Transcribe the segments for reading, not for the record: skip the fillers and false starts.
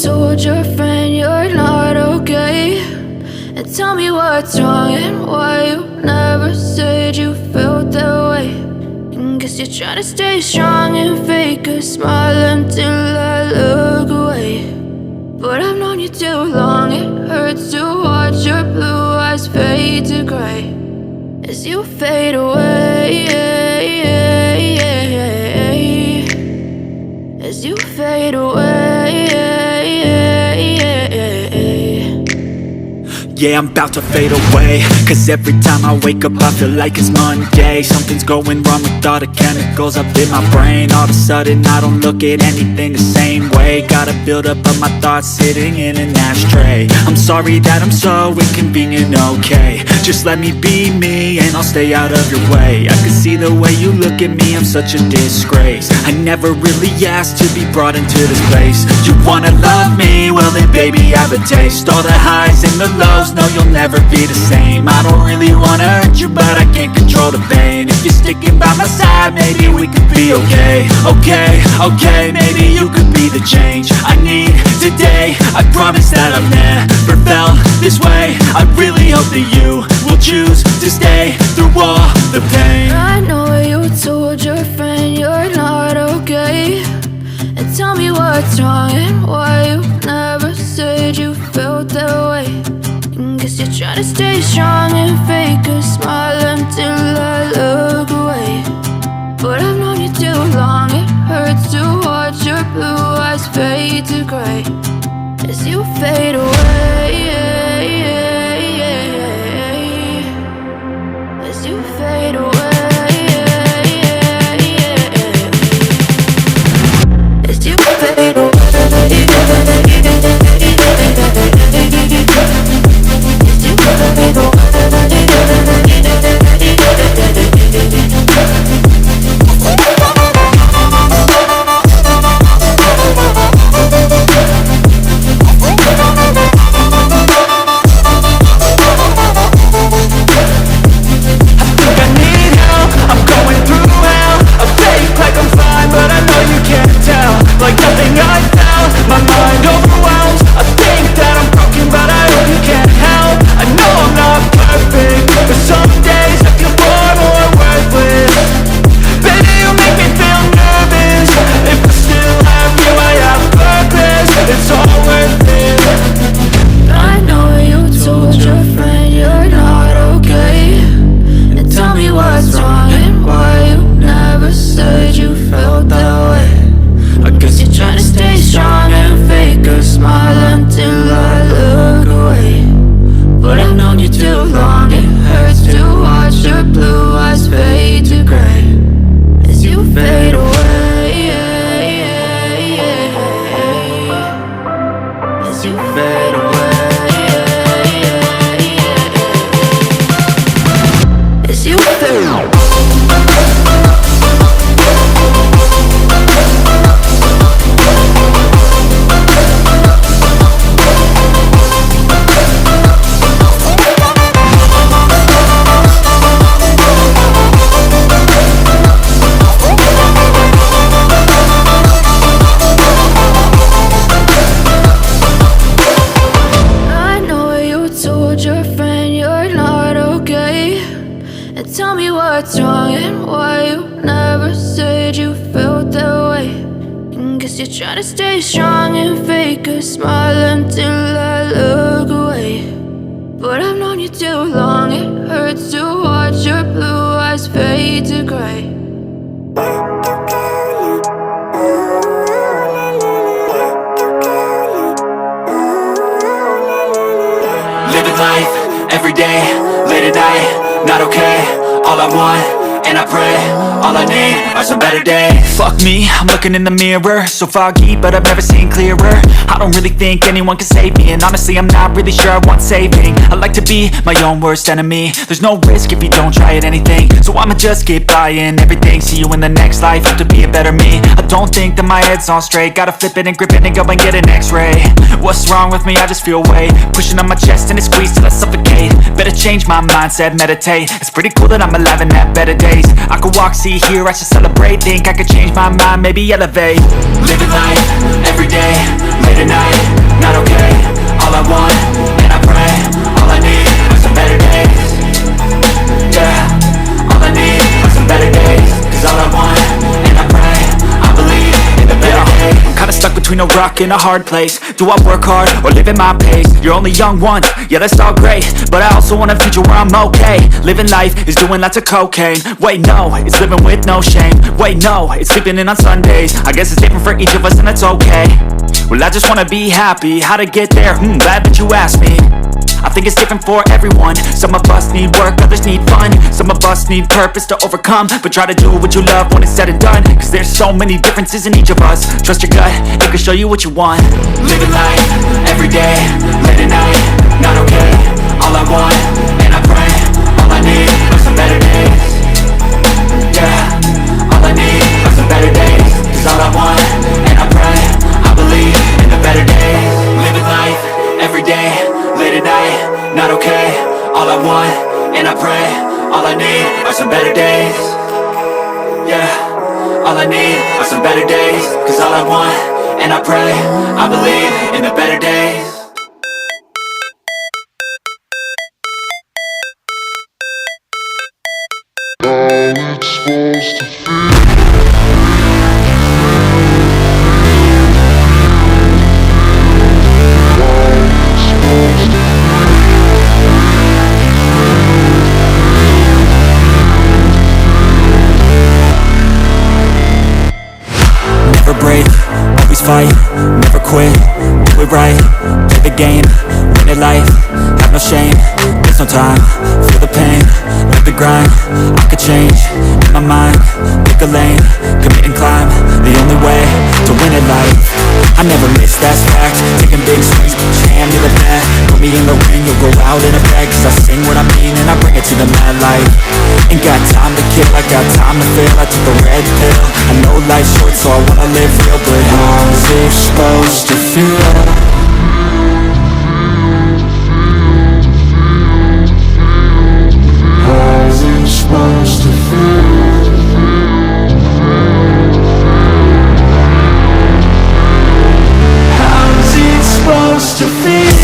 told your friend you're not okay? And tell me what's wrong and why you never said you felt that way. And guess you're trying to stay strong and fake a smile until I look away. But I've known you too long, it hurts to watch your blue eyes fade to gray as you fade away, as you fade away. Yeah, I'm about to fade away, cause every time I wake up I feel like it's Monday. Something's going wrong with all the chemicals up in my brain. All of a sudden I don't look at anything the same way. Got a buildup of my thoughts sitting in an ashtray. I'm sorry that I'm so inconvenient, okay? Just let me be me and I'll stay out of your way. I can see the way you look at me, I'm such a disgrace. I never really asked to be brought into this place. You wanna love me? Well then baby I have a taste. All the highs and the lows, no you'll never be the same. I don't really wanna hurt you but I can't control the pain. If you're sticking by my side maybe we could be okay. Okay, maybe you could be the change I need today. I promise that I've never felt this way. I really hope that you will choose to stay through all the pain. I know you told your friend you're not okay. And tell me what's wrong and why you never said you felt that way. And guess you're trying to stay strong and fake a smile until I look away. But I've known you too long, it hurts to watch your blue eyes fade to gray as you fade away, as you fade away, as you fade away. Trying to stay strong and fake a smile until I look away. But I've known you too long, it hurts to watch your blue eyes fade to gray. Living life, everyday, late at night, not okay. All I want, and I pray, all I need are some better days. Fuck me, I'm looking in the mirror, so foggy, but I've never seen clearer. I don't really think anyone can save me, and honestly I'm not really sure I want saving. I like to be my own worst enemy. There's no risk if you don't try at anything, so I'ma just keep buying everything. See you in the next life, have to be a better me. I don't think that my head's on straight, gotta flip it and grip it and go and get an x-ray. What's wrong with me? I just feel weight pushing on my chest and it squeezes till I suffocate. Better change my mindset, meditate. It's pretty cool that I'm alive and have better days. I could walk, see be here, I should celebrate. Think I could change my mind, maybe elevate. Living life, everyday, late at night, not okay. All I want, and I pray, all I need are some better days. Yeah, all I need are some better days. Cause all I want, and I pray, I believe in the better days. I'm kinda stuck between a rock and a hard place. Do I work hard or live at my pace? You're only young once, yeah that's all great, but I also want a future where I'm okay. Living life is doing lots of cocaine. Wait no, it's living with no shame. Wait no, it's sleeping in on Sundays. I guess it's different for each of us and that's okay. Well I just wanna be happy, how to get there? Glad that you asked me. I think it's different for everyone. Some of us need work, others need fun. Some of us need purpose to overcome. But try to do what you love when it's said and done. Cause there's so many differences in each of us. Trust your gut, it can show you what you want. Living life, everyday, late at night, not okay. All I want, and I pray, all I need are some better days. Yeah, all I need are some better days. Cause all I want, and I pray, I believe in the better days. Living life, everyday, late at night, not okay. All I want, and I pray, all I need are some better days. Yeah, all I need are some better days. Cause all I want, and I pray, I believe in the better days. How it's supposed to feel. Never break, always fight, never quit, do it right, play the game, win it life, have no shame, there's no time, feel the pain, live the grind, I could change, in my mind, pick a lane, commit and climb, the only way to win it life. I never miss, that's fact, taking big swings, jam to the bat, put me in the ring, you'll go out in a bag, cause I sing what I mean and I bring it to the mad light. Ain't got time to kill, I got time to feel, I took the red pill, I know life's short so I wanna live real, but how's it supposed to feel? How's it supposed to feel? How's it supposed to feel?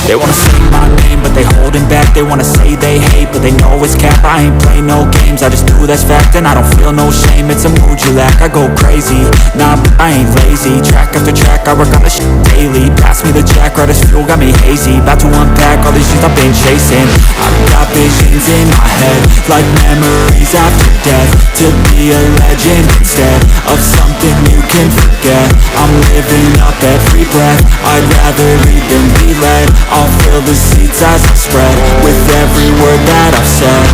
They wanna say my name, but they holding back. They wanna say they hate, but they know it's cap. I ain't play no games, I just do that's fact. And I don't feel no shame, it's a mood you lack. I go crazy, nah, but I ain't lazy. Track after track, I work on this shit daily. Pass me the jack, right as fuel, got me hazy. About to unpack all these things I've been chasing. I've got visions in my head, like memories after death. To be a legend instead of something you can forget. I'm living up every breath, I'd rather lead than be led. I'll fill the seats as I spread with every word that I've said.